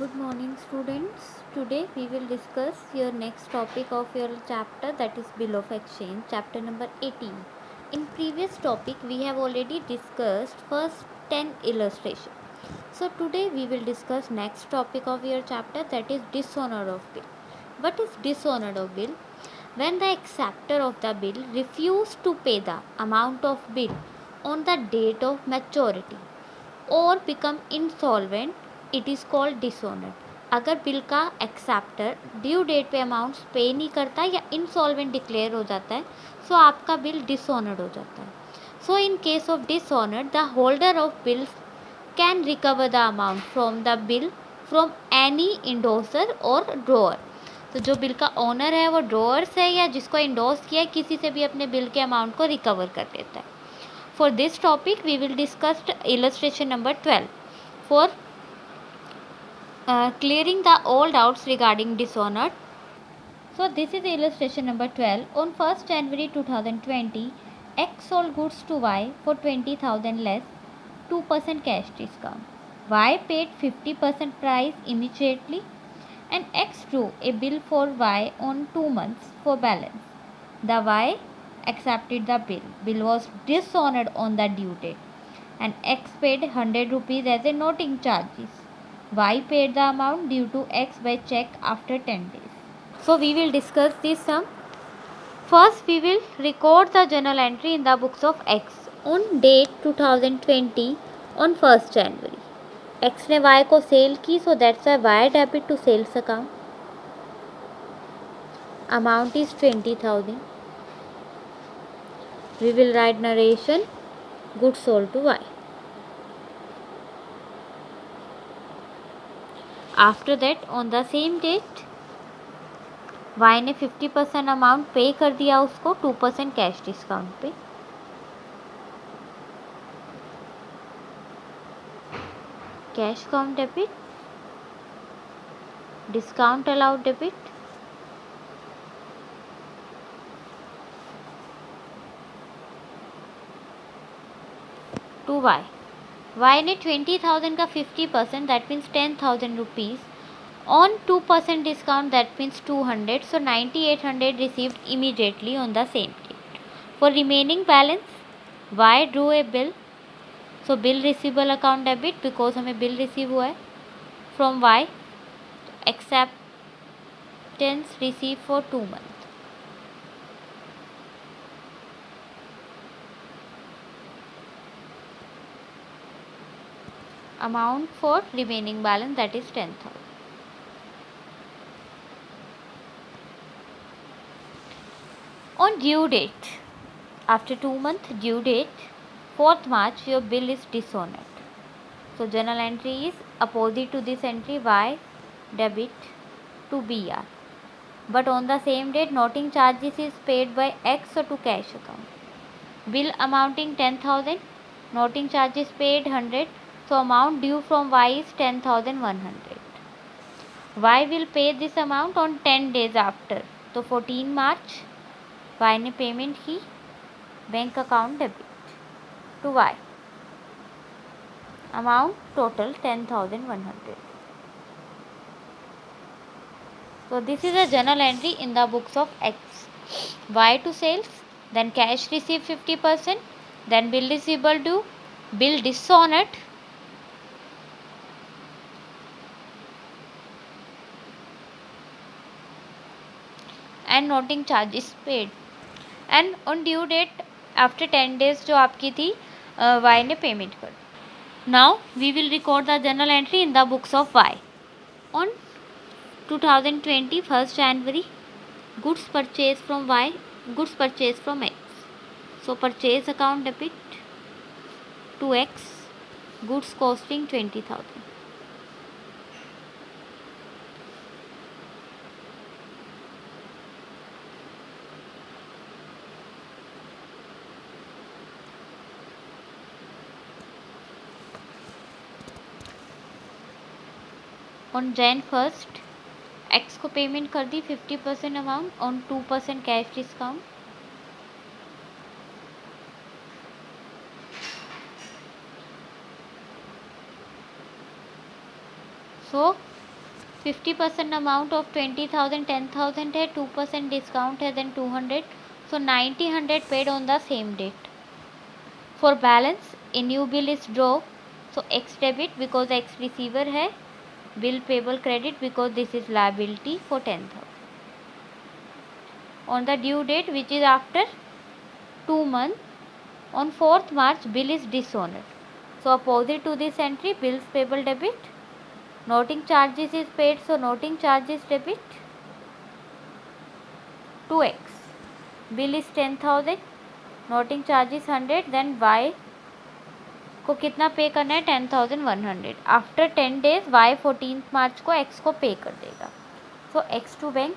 Good morning, students. Today we will discuss your next topic of your chapter, that is bill of exchange, chapter number 18. In previous topic we have already discussed first 10 illustration. So today we will discuss next topic of your chapter, that is dishonor of bill. What is dishonor of bill? When the acceptor of the bill refuse to pay the amount of bill on the date of maturity और become insolvent, it is called dishonoured. अगर bill का acceptor due date पे amounts पे नहीं करता या insolvent declare हो जाता है, सो आपका बिल डिसऑनर्ड हो जाता है. So in case of dishonoured, the holder of bill can recover the amount from the bill from any endorser or drawer. तो जो बिल का ओनर है वो ड्रॉअर्स है या जिसको इंडोस किया है, किसी से भी अपने बिल के अमाउंट को रिकवर कर लेता है. For this topic, we will discuss illustration number 12 for clearing the all doubts regarding dishonor. So this is illustration number 12. On 1st January 2020, X sold goods to Y for 20,000 less, 2% cash discount. Y paid 50% price immediately and X drew a bill for Y on 2 months for balance. The Y accepted the bill. Bill was dishonored on the due date and X paid 100 rupees as a noting charges. Y paid the amount due to X by check after 10 days. So we will discuss this sum. First we will record the journal entry in the books of X on date 2020 on 1st January. X ने Y को cell की, so that's why Y debit to sales account. Amount is 20,000. We will write narration, goods sold to Y. After that, on the same date, Y ने 50% amount पे कर दिया उसको 2% cash discount पे. Cash count debit, discount allowed debit, to Y. Y ने 20,000 का 50%, that means 10,000 rupees on 2% discount, that means 200, so 9,800 received immediately on the same date. For remaining balance, Y drew a bill, so bill receivable account debit because हमें bill receive हुआ है from Y. Acceptance received for 2 months. Amount for remaining balance, that is 10,000. On due date, after 2 months due date, 4th March, your bill is dishonored. So journal entry is opposite to this entry, Y debit to BR. But on the same date, noting charges is paid by X to cash account. Bill amounting 10,000, noting charges paid 100, so amount due from Y is 10,100. Y will pay this amount on 10 days after. तो 14 March Y ने payment की, bank account debit to Y. Amount total 10,100. So this is a journal entry in the books of X. Y to sales, then cash received 50%, then bill receivable due, bill dishonored, and noting charges paid. And on due date after 10 days जो आपकी थी, Y ने payment कर. Now we will record the journal entry in the books of Y. On 2020 1st January, goods purchased from Y, goods purchased from X. So purchase account debit to X, goods costing 20,000. On Jan 1st, X को payment कर दी 50% amount on 2% cash discount. So 50% amount of 20,000 10,000 है, 2% discount है, then 200, so 90 100 paid on the same date. For balance a new bill is draw, so X debit because X receiver है, bill payable credit because this is liability for 10,000. On the due date which is after 2 months, on 4th March bill is dishonored, so opposite to this entry bills payable debit, noting charges is paid, so noting charges debit, 2x, bill is 10,000, noting charges 100, then y को कितना पे करना है 10,100. After 10 days y 14th मार्च को x को pay कर देगा, so x to bank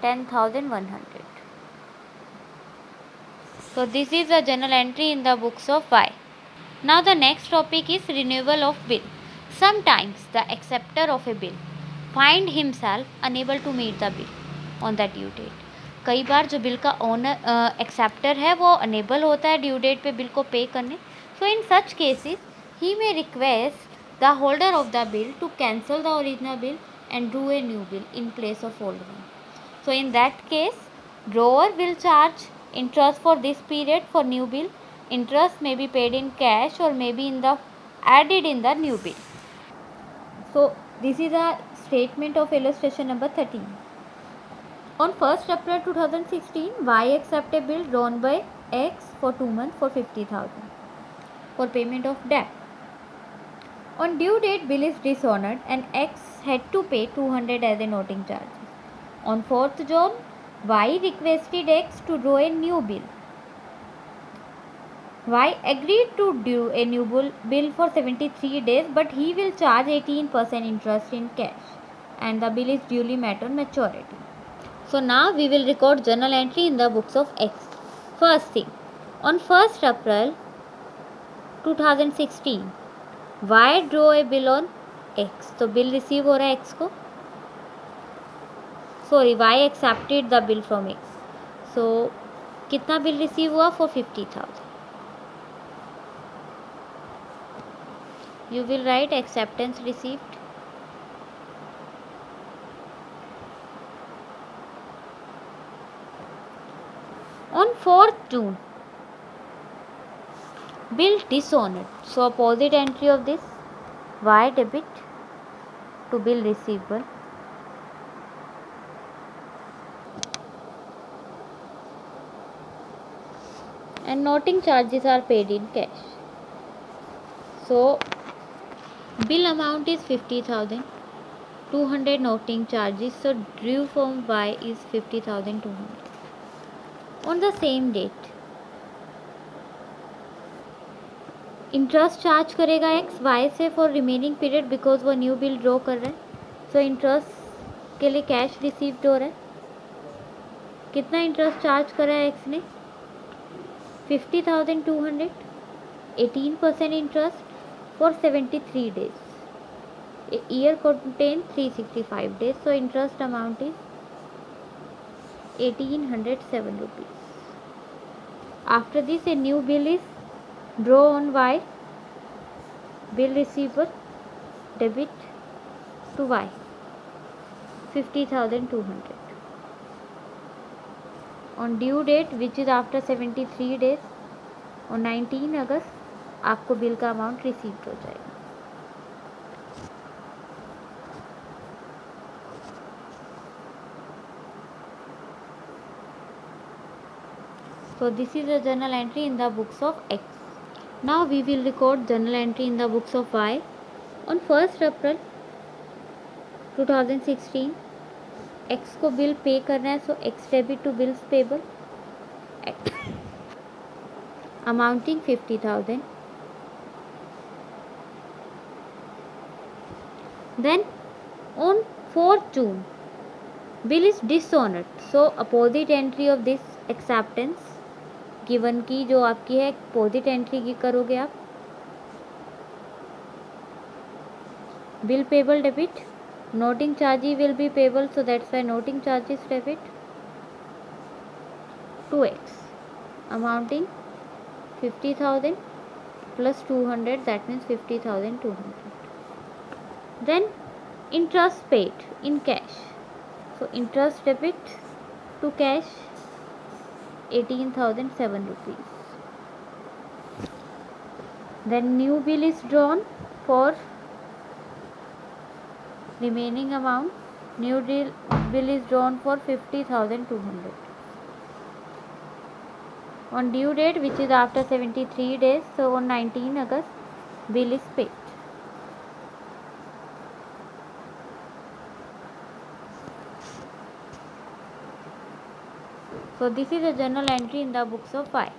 10,100. So this is a journal entry in the books of y. Now the next topic is renewal of bill. Sometimes the acceptor of a bill find himself unable to meet the bill on the due date. कई बार जो bill का owner acceptor है वो enable होता है due date पे bill को pay करने. So in such cases he may request the holder of the bill to cancel the original bill and drew a new bill in place of old one. So in that case drawer will charge interest for this period for new bill. Interest may be paid in cash or may be in the added in the new bill. So this is a statement of illustration number 13. On 1st April 2016, Y accept a bill drawn by X for 2 months for 50,000 for payment of debt. On due date, bill is dishonored and X had to pay 200 as a noting charge. On 4th June, Y requested X to draw a new bill. Y agreed to do a new bill for 73 days, but he will charge 18% interest in cash and the bill is duly met on maturity. So now we will record journal entry in the books of X. First thing, on 1st April 2016, Y draw a bill on X. तो bill receive हो रहा है X को. Sorry, Y accepted the bill from X. So कितना bill receive हुआ for 50,000. You will write acceptance received. On 4th June, bill dishonored. So opposite entry of this, Y debit to bill receivable. And noting charges are paid in cash. So bill amount is 50,000, 200 noting charges. So due from Y is 50,200. On the same date, interest charge करेगा x Y से for remaining period because वो new bill draw कर रहा है. So interest के लिए cash received हो रहा है. कितना इंटरेस्ट चार्ज करा है एक्स ने 50,200, 18% interest for 73 days. A year contains 365 days, so interest amount is 1,807 rupees. After this, a new bill is draw on Y, bill receivable, debit to Y, 50,200. On due date which is after 73 days, on 19 अगस्त आपको bill का amount receive हो जाएगा. So this is a journal entry in the books of X. Now we will record journal entry in the books of Y. On 1st April 2016, X को bill pay करना है, so X debit to bills payable amounting 50,000. Then on 4th June, bill is dishonored, so opposite entry of this acceptance given की जो आपकी है opposite entry की करोगे आप. Bill payable debit, noting charges will be payable, so that's why noting charges debit 2x amounting 50,000 plus 200, that means 50,200. Then interest paid in cash. So interest debit to cash 18,007 rupees. Then new bill is drawn for remaining amount. New bill is drawn for 50,200. On due date, which is after 73 days, so on 19 August, bill is paid. So this is a journal entry in the books of 5.